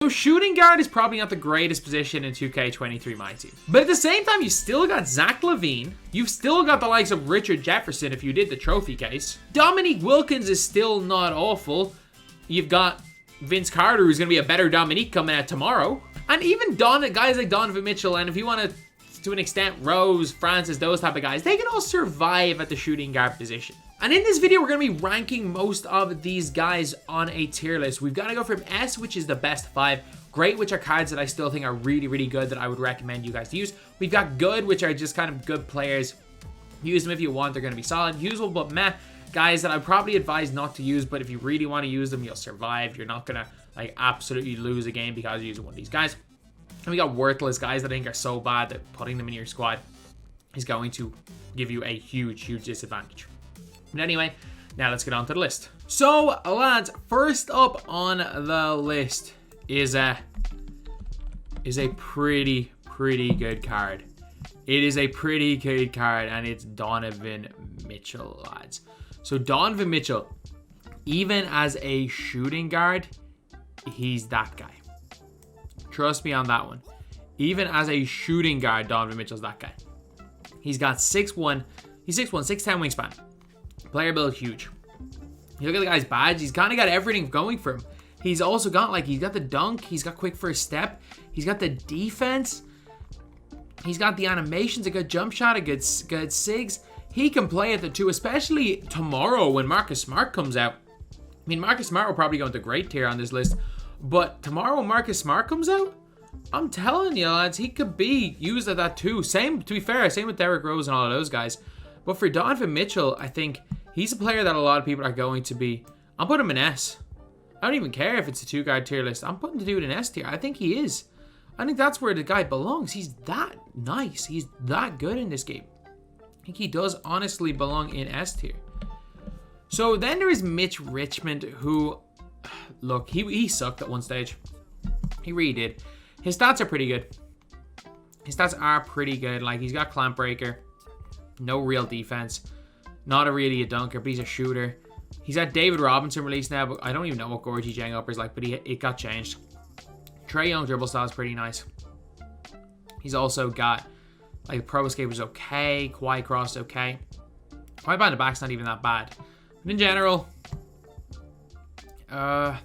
So shooting guard is probably not the greatest position in 2K23 MyTEAM. But at the same time, you still got Zach LaVine. You've still got the likes of Richard Jefferson if you did the trophy case. Dominique Wilkins is still not awful. You've got Vince Carter, who's going to be a better Dominique coming out tomorrow. And even guys like Donovan Mitchell, and if you want to an extent, Rose, Francis, those type of guys, they can all survive at the shooting guard position. And in this video, we're going to be ranking most of these guys on a tier list. We've got to go from S, which is the best 5, great, which are cards that I still think are really, really good that I would recommend you guys to use. We've got good, which are just kind of good players. Use them if you want, they're going to be solid. Usable, but meh. Guys that I probably advise not to use, but if you really want to use them, you'll survive. You're not going to like absolutely lose a game because you're using one of these guys. And we got worthless guys that I think are so bad that putting them in your squad is going to give you a huge, huge disadvantage. But anyway, now let's get on to the list. So, lads, first up on the list is a pretty good card. It is a pretty good card, and it's Donovan Mitchell, lads. So Donovan Mitchell, even as a shooting guard, he's that guy. Trust me on that one. Even as a shooting guard, Donovan Mitchell's that guy. He's got 6'1", he's 6'1", 6'10" wingspan. Player build huge. You look at the guy's badge, he's kind of got everything going for him. He's also got he's got the dunk, he's got quick first step, he's got the defense, he's got the animations, a good jump shot, a good sigs. He can play at the 2, especially tomorrow when Marcus Smart comes out. I mean, Marcus Smart will probably go into great tier on this list, but tomorrow when Marcus Smart comes out, I'm telling you, lads, he could be used at that 2. Same, to be fair, same with Derrick Rose and all of those guys. But for Donovan Mitchell, I think he's a player that a lot of people are going to be. I'm putting him in S. I don't even care if it's a 2-guard tier list. I'm putting the dude in S tier. I think he is. I think that's where the guy belongs. He's that nice. He's that good in this game. I think he does honestly belong in S tier. So then there is Mitch Richmond, who, look, he sucked at one stage. He really did. His stats are pretty good. His stats are pretty good. Like, he's got clamp breaker. No real defense. Not really a dunker, but he's a shooter. He's got David Robinson released now, but I don't even know what Gorgie Jang-Upper's like, but it got changed. Trae Young dribble style is pretty nice. He's also got, like, Pro Escape is okay. Kawhi Cross is okay. Kawhi behind the back's not even that bad. But in general, I'm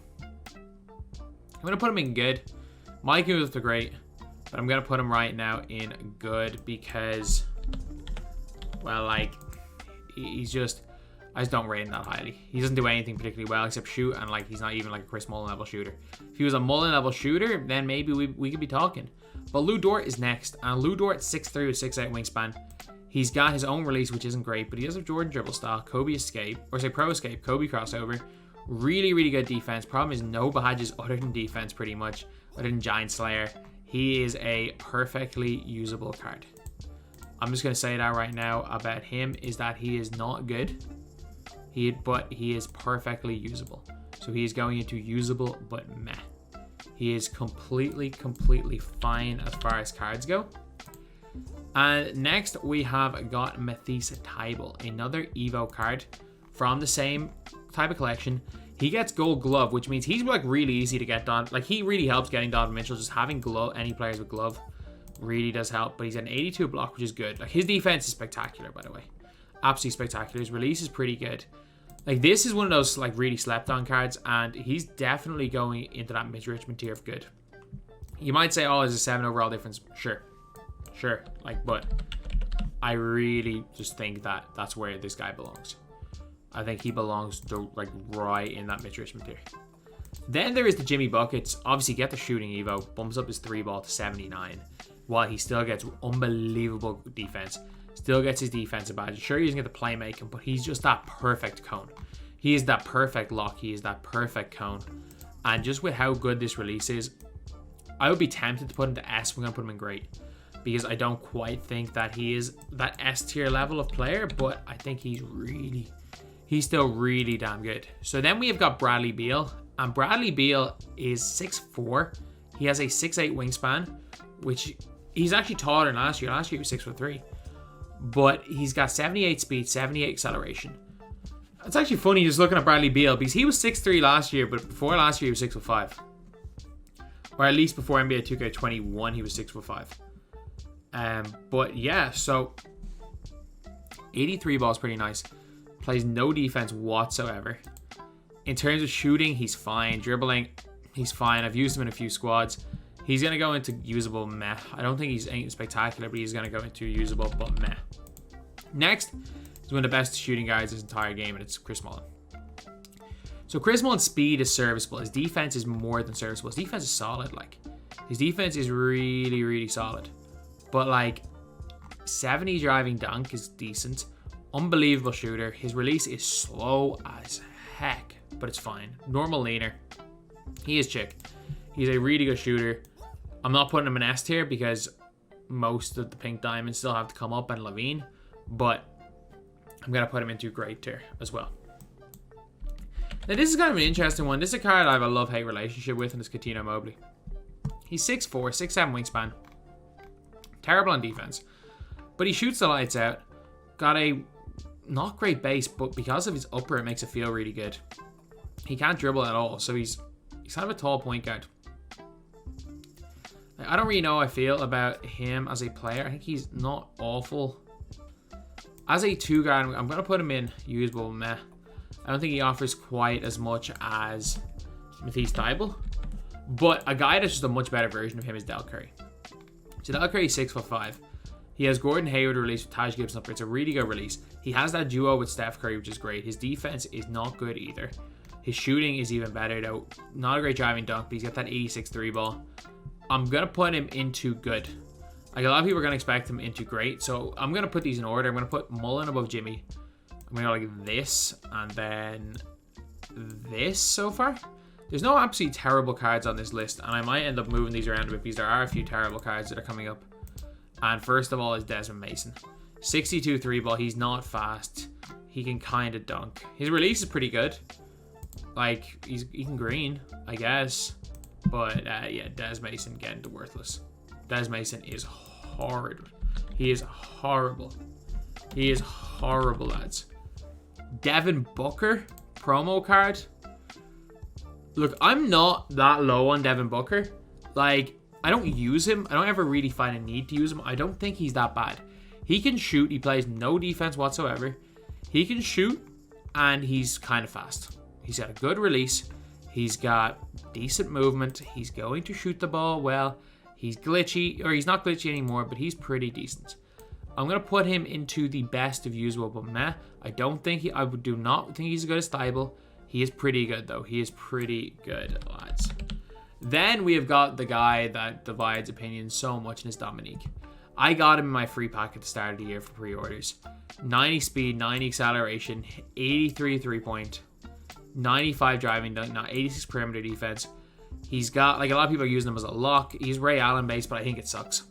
going to put him in good. Mike moves are great, but I'm going to put him right now in good because, well, like, he's just, I just don't rate him that highly. He doesn't do anything particularly well except shoot, and like he's not even like a Chris Mullen level shooter. If he was a Mullen level shooter, then maybe we could be talking. But Lou Dort is next, and Lou Dort 6'3" with 6'8" wingspan. He's got his own release, which isn't great, but he does have Jordan dribble style, Kobe escape, or say Pro escape, Kobe crossover. Really, really good defense. Problem is no badges other than defense pretty much, other than Giant Slayer. He is a perfectly usable card. I'm just going to say that right now about him is that he is not good, but he is perfectly usable. So he is going into usable, but meh. He is completely fine as far as cards go. And next we have got Matisse Thybulle, another Evo card from the same type of collection. He gets gold glove, which means he's like really easy to get done. Like he really helps getting Donovan Mitchell. Just having glove, any players with glove really does help. But he's an 82 block, which is good. Like his defense is spectacular, by the way. Absolutely spectacular. His release is pretty good. Like this is one of those like really slept on cards, and he's definitely going into that Mitch Richmond tier of good. You might say, oh, there's a 7 overall difference. Sure. Like, but I really just think that that's where this guy belongs. I think he belongs to, like, right in that Mitch Richmond tier. Then there is the Jimmy Buckets. Obviously, get the shooting Evo. Bumps up his 3-ball to 79. While he still gets unbelievable defense. Still gets his defensive badge. Sure, he doesn't get the playmaking, but he's just that perfect cone. He is that perfect lock. He is that perfect cone. And just with how good this release is, I would be tempted to put him to S. We're going to put him in great. Because I don't quite think that he is that S tier level of player, but I think he's still really damn good. So then we have got Bradley Beal, and Bradley Beal is 6'4". He has a 6'8" wingspan, which he's actually taller than last year. Last year he was 6'3", but he's got 78 speed, 78 acceleration. It's actually funny just looking at Bradley Beal because he was 6'3" last year, but before last year he was 6'5". Or at least before NBA 2K21, he was 6'5". But yeah, so 83 ball is pretty nice. Plays no defense whatsoever. In terms of shooting, he's fine. Dribbling, he's fine. I've used him in a few squads. He's going to go into usable meh. I don't think he's anything spectacular, but he's going to go into usable but meh. Next is one of the best shooting guards this entire game, and it's Chris Mullen. So Chris Mullen's speed is serviceable. His defense is more than serviceable. His defense is solid. Like, his defense is really, really solid. But like, 70 driving dunk is decent. Unbelievable shooter. His release is slow as heck, but it's fine. Normal leaner. He is chick. He's a really good shooter. I'm not putting him in S tier because most of the pink diamonds still have to come up and Levine, but I'm going to put him into great tier as well. Now this is kind of an interesting one. This is a card I have a love-hate relationship with, and it's Coutinho Mobley. He's 6'4", 6'7" wingspan. Terrible on defense. But he shoots the lights out. Got a not great base, but because of his upper, it makes it feel really good. He can't dribble at all, so he's kind of a tall point guard. I don't really know how I feel about him as a player. I think he's not awful. As a 2 guard, I'm going to put him in usable meh. I don't think he offers quite as much as Matisse Thybulle. But a guy that's just a much better version of him is Dell Curry. So Dell Curry is 6'5". He has Gordon Hayward released with Taj Gibson up. It's a really good release. He has that duo with Steph Curry, which is great. His defense is not good either. His shooting is even better though. Not a great driving dunk, but he's got that 86 3 ball. I'm going to put him into good. Like, a lot of people are going to expect him into great. So I'm going to put these in order. I'm going to put Mullen above Jimmy. I'm going to go like this and then this so far. There's no absolutely terrible cards on this list, and I might end up moving these around a bit because there are a few terrible cards that are coming up. And first of all is Desmond Mason. 62 3 ball. He's not fast. He can kind of dunk. His release is pretty good. Like, he can green, I guess. But yeah, Des Mason getting to worthless. Des Mason is horrid. He is horrible. He is horrible, lads. Devin Booker promo card. Look, I'm not that low on Devin Booker. Like, I don't use him. I don't ever really find a need to use him. I don't think he's that bad. He can shoot. He plays no defense whatsoever. He can shoot, and he's kind of fast. He's got a good release. He's got decent movement. He's going to shoot the ball well. He's glitchy, or he's not glitchy anymore, but he's pretty decent. I'm going to put him into the best of usable, but meh. I do not think he's as good as Thybulle. He is pretty good, though. He is pretty good, lads. Then we have got the guy that divides opinions so much, and it's Dominique. I got him in my free pack at the start of the year for pre-orders. 90 speed, 90 acceleration, 83 3-point, 95 driving dunk, 86 perimeter defense. He's got, like, a lot of people are using him as a lock. He's Ray Allen based, but I think it sucks.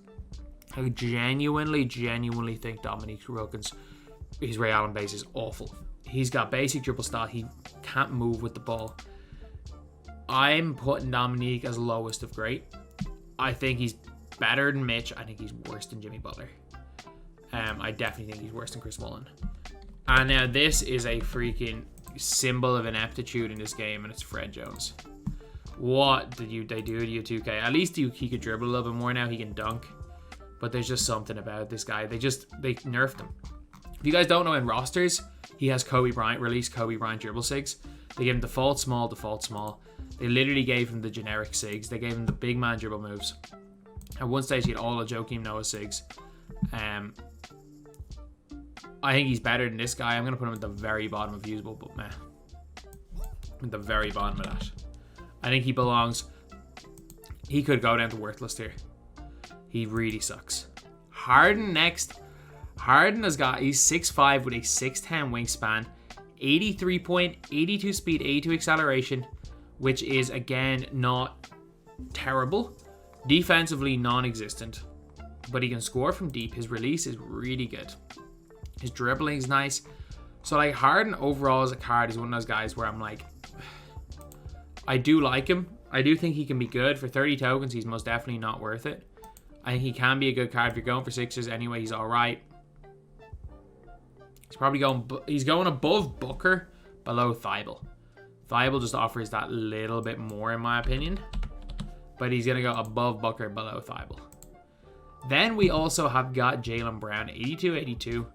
I genuinely think Dominique Wilkins, his Ray Allen base is awful. He's got basic dribble style. He can't move with the ball. I'm putting Dominique as lowest of great. I think he's better than Mitch. I think he's worse than Jimmy Butler. I definitely think he's worse than Chris Mullen. And now this is a freaking symbol of ineptitude in this game, and it's Fred Jones. What did they do to you, 2K? At least he could dribble a little bit more now. He can dunk. But there's just something about this guy. They nerfed him. If you guys don't know, in rosters, he has Kobe Bryant, released Kobe Bryant dribble sigs. They gave him default small. They literally gave him the generic sigs. They gave him the big man dribble moves. At one stage, he had all of Joakim Noah sigs. I think he's better than this guy. I'm going to put him at the very bottom of usable, but meh. At the very bottom of that. I think he belongs. He could go down to worthless tier. He really sucks. Harden next. Harden he's 6'5" with a 6'10" wingspan, 83 point, 82 speed, 82 acceleration, which is again not terrible. Defensively non-existent, but he can score from deep. His release is really good. His dribbling is nice. So like Harden overall as a card is one of those guys where I'm like, I do like him. I do think he can be good. For 30 tokens, he's most definitely not worth it. I think he can be a good card. If you're going for sixes anyway, he's all right. He's going above Booker, below Thybulle. Thybulle just offers that little bit more in my opinion. but he's going to go above Booker, below Thibault. Then we also have got Jalen Brown, 82,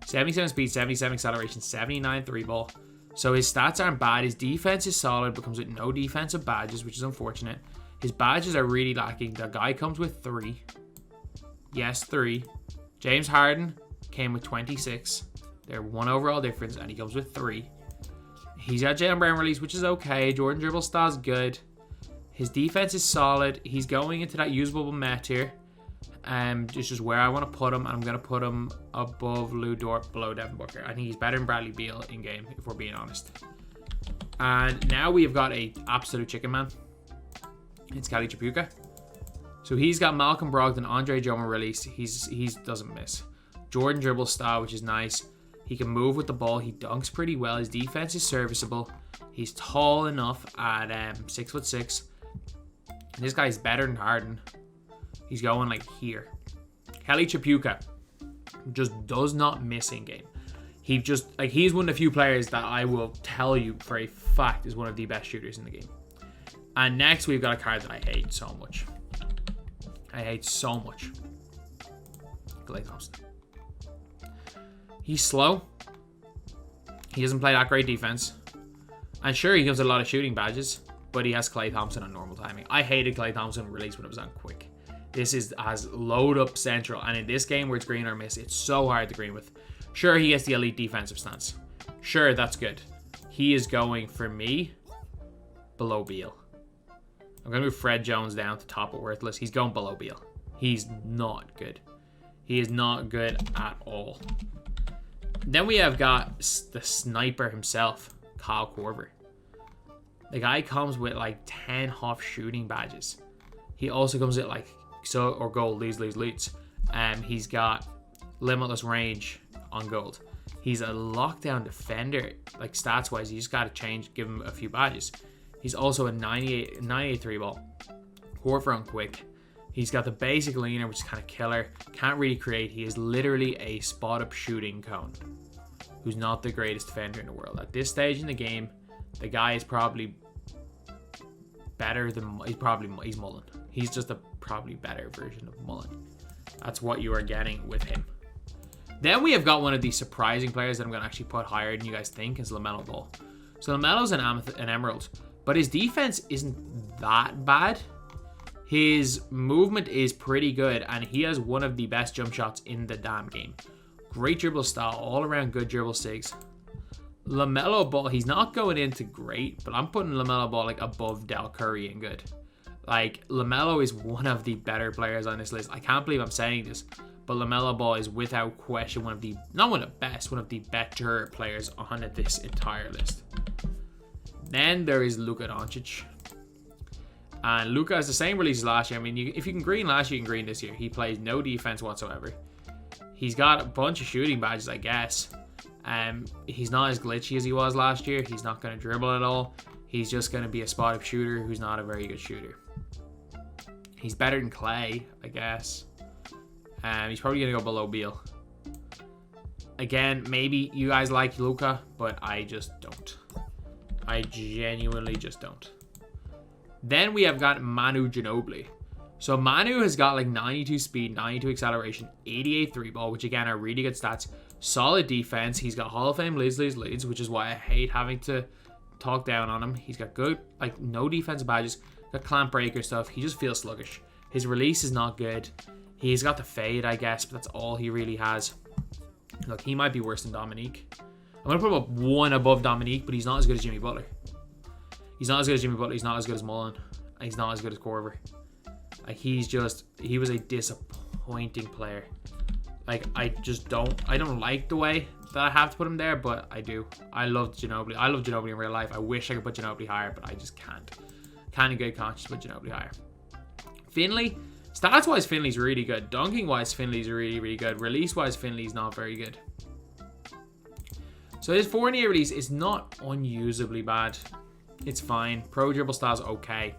77 speed, 77 acceleration, 79 3-ball. So his stats aren't bad. His defense is solid, but comes with no defensive badges, which is unfortunate. His badges are really lacking. The guy comes with 3. Yes, 3. James Harden came with 26. They're 1 overall difference, and he comes with 3. He's got Jalen Brown release, which is okay. Jordan dribble style's good. His defense is solid. He's going into that usable met here. This is where I want to put him, and I'm going to put him above Lou Dort, below Devin Booker. I think he's better than Bradley Beal in game, if we're being honest. And now we have got a absolute chicken man. It's Kelly Tripucka. So he's got Malcolm Brogdon, Andre Drummond release. He doesn't miss. Jordan dribble style, which is nice. He can move with the ball. He dunks pretty well. His defense is serviceable. He's tall enough at 6'6". And this guy's better than Harden. He's going like here. Kelly Tripucka just does not miss in game. He's one of the few players that I will tell you for a fact is one of the best shooters in the game. And next we've got a card that I hate so much. Klay Thompson. He's slow. He doesn't play that great defense. And sure, he gives a lot of shooting badges, but he has Klay Thompson on normal timing. I hated Klay Thompson release when it was on quick. This has load up central, and in this game where it's green or miss, it's so hard to green with. Sure, he gets the elite defensive stance. Sure, that's good. He is going, for me, below Beal. I'm going to move Fred Jones down to top of worthless. He's going below Beal. He's not good. He is not good at all. Then we have got the sniper himself, Kyle Korver. The guy comes with like 10 half shooting badges. He also comes with like gold, leads. He's got limitless range on gold. He's a lockdown defender. Like stats wise, you just got to give him a few badges. He's also a 98 3-ball. Korver on quick. He's got the basic leaner, which is kind of killer. Can't really create. He is literally a spot-up shooting cone who's not the greatest defender in the world. At this stage in the game, the guy is probably better than... He's Mullen. He's just a probably better version of Mullen. That's what you are getting with him. Then we have got one of these surprising players that I'm going to actually put higher than you guys think is Lamelo Ball. So Lamelo's an emerald, but his defense isn't that bad. His movement is pretty good, and he has one of the best jump shots in the damn game. Great dribble style, all around good dribble sticks. Lamelo Ball, he's not going into great, but I'm putting Lamelo Ball like above Dell Curry and good. Like, Lamelo is one of the better players on this list. I can't believe I'm saying this, but Lamelo Ball is without question one of the better players on this entire list. Then there is Luka Doncic. And Luka has the same release as last year. I mean, if you can green last year, you can green this year. He plays no defense whatsoever. He's got a bunch of shooting badges, I guess. He's not as glitchy as he was last year. He's not going to dribble at all. He's just going to be a spot-up shooter who's not a very good shooter. He's better than Klay, I guess. He's probably going to go below Beal. Again, maybe you guys like Luka, but I just don't. I genuinely just don't. Then we have got Manu Ginobili. So Manu has got like 92 speed, 92 acceleration, 88 3-ball, which again are really good stats. Solid defense. He's got Hall of Fame leads, which is why I hate having to talk down on him. He's got good, like no defensive badges, got clamp breaker stuff. He just feels sluggish. His release is not good. He's got the fade, I guess, but that's all he really has. Look, he might be worse than Dominique. I'm going to put him up one above Dominique, but he's not as good as Jimmy Butler. He's not as good as Jimmy Butler. He's not as good as Mullen. He's not as good as Korver. Like, he was a disappointing player. Like, I don't like the way that I have to put him there, but I do. I love Ginobili. I love Ginobili in real life. I wish I could put Ginobili higher, but I just can't. Kind of get conscious to put Ginobili higher. Finley, stats-wise, Finley's really good. Dunking-wise, Finley's really, really good. Release-wise, Finley's not very good. So his 4-in-8 release is not unusably bad. It's fine. Pro dribble style's okay.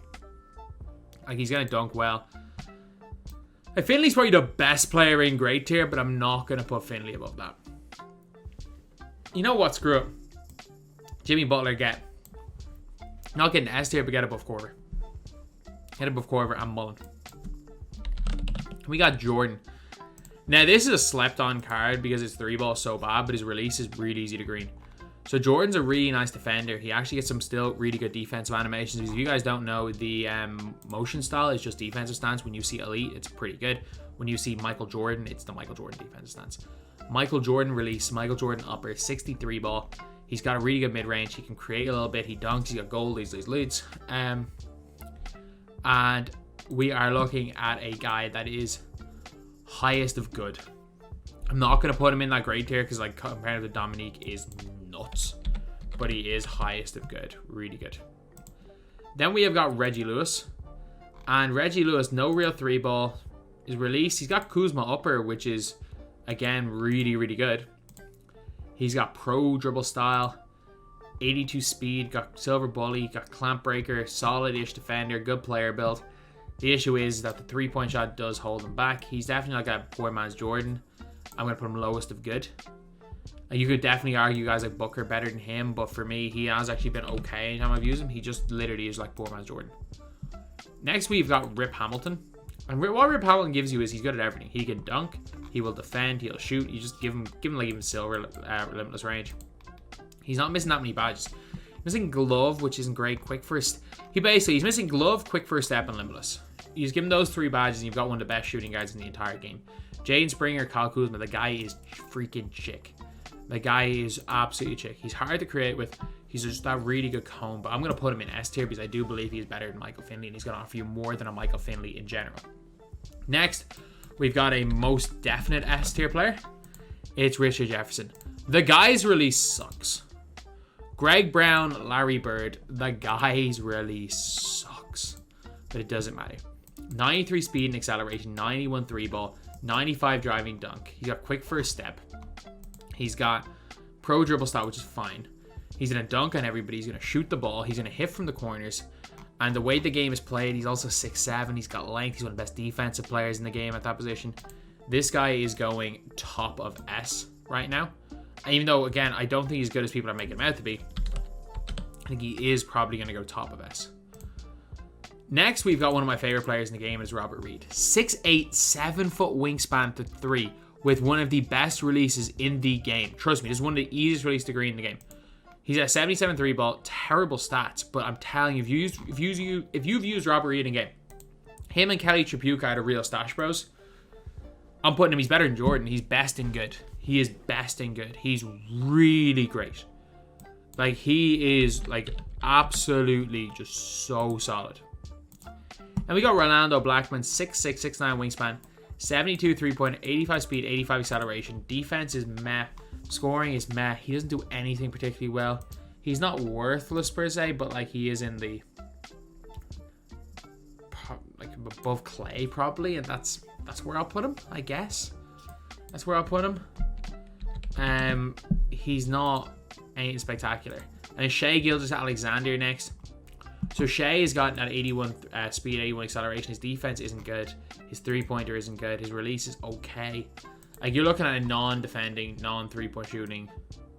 Like, he's going to dunk well. Finley's probably the best player in grade tier, but I'm not going to put Finley above that. You know what? Screw it. Jimmy Butler, not getting S tier, but get above Korver. Hit above Korver and Mullen. We got Jordan. Now, this is a slept-on card because his 3-ball is so bad, but his release is really easy to green. So Jordan's a really nice defender. He actually gets some still really good defensive animations. If you guys don't know, the motion style is just defensive stance. When you see Elite, it's pretty good. When you see Michael Jordan, it's the Michael Jordan defensive stance. Michael Jordan release, Michael Jordan upper, 63 ball. He's got a really good mid-range. He can create a little bit. He dunks. He's got goal. These leads. And we are looking at a guy that is highest of good. I'm not going to put him in that grade tier because like compared to Dominique is nuts. But he is highest of good. Really good. Then we have got Reggie Lewis. And Reggie Lewis, no real 3-ball. His release, he's got Kuzma upper, which is, again, really, really good. He's got pro dribble style, 82 speed, got silver bully, got clamp breaker, solid-ish defender, good player build. The issue is that the 3-point shot does hold him back. He's definitely like a poor man's Jordan. I'm going to put him lowest of good. You could definitely argue guys like Booker better than him, but for me, he has actually been okay anytime I've used him. He just literally is like poor man's Jordan. Next, we've got Rip Hamilton. And what Rip Hamilton gives you is he's good at everything. He can dunk, he will defend, he'll shoot. You just give him like even silver limitless range. He's not missing that many badges. Missing glove, which isn't great. Quick first. He's missing glove, quick first step, and limitless. You just give him those 3 badges, and you've got one of the best shooting guards in the entire game. Jaden Springer, Kyle Kuzma, the guy is freaking chick. The guy is absolutely chick. He's hard to create with. He's just that really good cone, but I'm going to put him in S tier because I do believe he's better than Michael Finley, and he's going to offer you more than a Michael Finley in general. Next, we've got a most definite S tier player. It's Richard Jefferson. The guy's release sucks. Greg Brown, Larry Bird, the guy's release sucks. But it doesn't matter. 93 speed and acceleration, 91 3-ball, 95 driving dunk. He's got quick first step. He's got pro dribble style, which is fine. He's going to dunk on everybody. He's going to shoot the ball. He's going to hit from the corners. And the way the game is played, he's also 6'7". He's got length. He's one of the best defensive players in the game at that position. This guy is going top of S right now. And even though, again, I don't think he's as good as people are making him out to be, I think he is probably going to go top of S. Next, we've got one of my favorite players in the game is Robert Reed. 6'8", 7-foot wingspan to 3 with one of the best releases in the game. Trust me, this is one of the easiest releases to green in the game. He's at 77 3-ball, terrible stats, but I'm telling you, if you've used Robert Reed in game, him and Kelly Tripucka are the real stash bros. I'm putting him, he's better than Jordan. He's best in good. He is best in good. He's really great. Like, he is, like, absolutely just so solid. And we got Ronaldo Blackman, 6'6", 6'9" wingspan, 72 3-point, 85 speed, 85 acceleration. Defense is meh. Scoring is meh. He doesn't do anything particularly well. He's not worthless per se, but like he is in the like above Clay probably, and that's where I'll put him, I guess. That's where I'll put him. He's not anything spectacular. And Shai Gilgeous-Alexander next. So Shai has got that 81 speed, 81 acceleration. His defense isn't good. His 3-pointer isn't good. His release is okay. Like, you're looking at a non-defending, non-3-point shooting,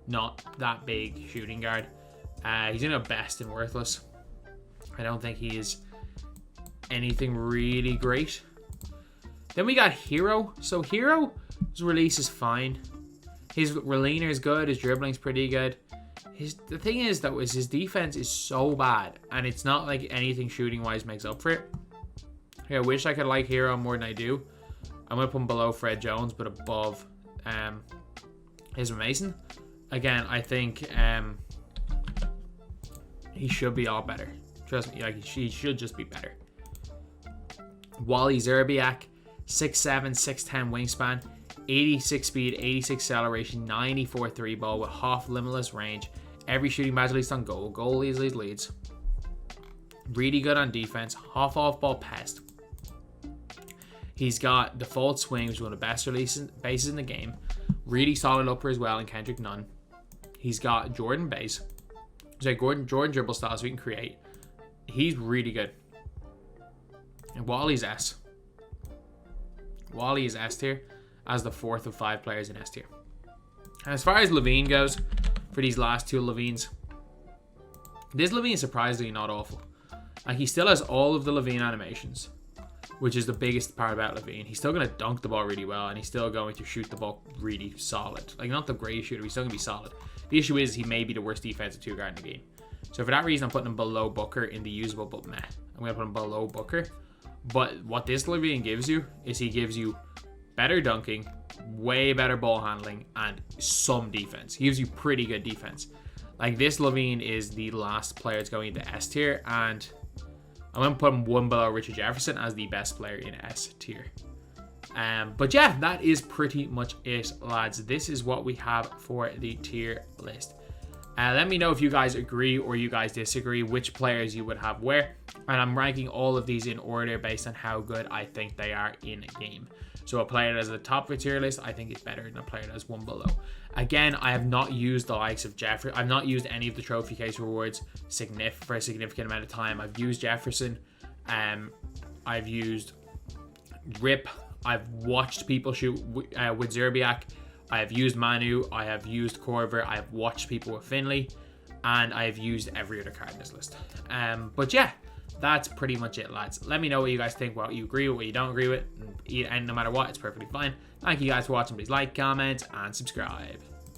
not that big shooting guard. He's in a best and worthless. I don't think he is anything really great. Then we got Hero. So Hero's release is fine. His reliener is good. His dribbling's pretty good. The thing is, though, is his defense is so bad, and it's not like anything shooting-wise makes up for it. I wish I could like Hero more than I do. I'm going to put him below Fred Jones, but above Ismail Mason. Again, I think he should be all better. Trust me, like he should just be better. Wally Zerbiak, 6'7", 6'10" wingspan, 86 speed, 86 acceleration, 94 3-ball with half limitless range. Every shooting badge at least on goal. Goal leads. Really good on defense. Half off-ball pest. He's got default swing, which is one of the best bases in the game. Really solid upper as well, and Kendrick Nunn. He's got Jordan base. Sorry, Jordan dribble style, so he can create. He's really good. And Wally's S. Wally is S tier as the 4th of 5 players in S tier. And as far as Levine goes, for these last 2 Levines, this Levine is surprisingly not awful. Like, he still has all of the Levine animations, which is the biggest part about Levine. He's still going to dunk the ball really well, and he's still going to shoot the ball really solid. Like, not the greatest shooter, he's still going to be solid. The issue is he may be the worst defensive 2-guard in the game. So for that reason, I'm putting him below Booker in the usable, but meh. I'm going to put him below Booker. But what this Levine gives you is he gives you better dunking, way better ball handling, and some defense. He gives you pretty good defense. Like, this Levine is the last player that's going into S tier, and I'm going to put him one below Richard Jefferson as the best player in S tier. But yeah, that is pretty much it, lads. This is what we have for the tier list. Let me know if you guys agree or you guys disagree, which players you would have where. And I'm ranking all of these in order based on how good I think they are in game. So a player that is at the top of a tier list, I think is better than a player that is one below. Again, I have not used the likes of Jefferson. I've not used any of the trophy case rewards for a significant amount of time. I've used Jefferson. I've used Rip. I've watched people shoot with Zerbiak. I have used Manu. I have used Korver. I have watched people with Finley. And I have used every other card in this list. But yeah, that's pretty much it, lads. Let me know what you guys think, what you agree with, what you don't agree with. And no matter what, it's perfectly fine. Thank you guys for watching. Please like, comment, and subscribe.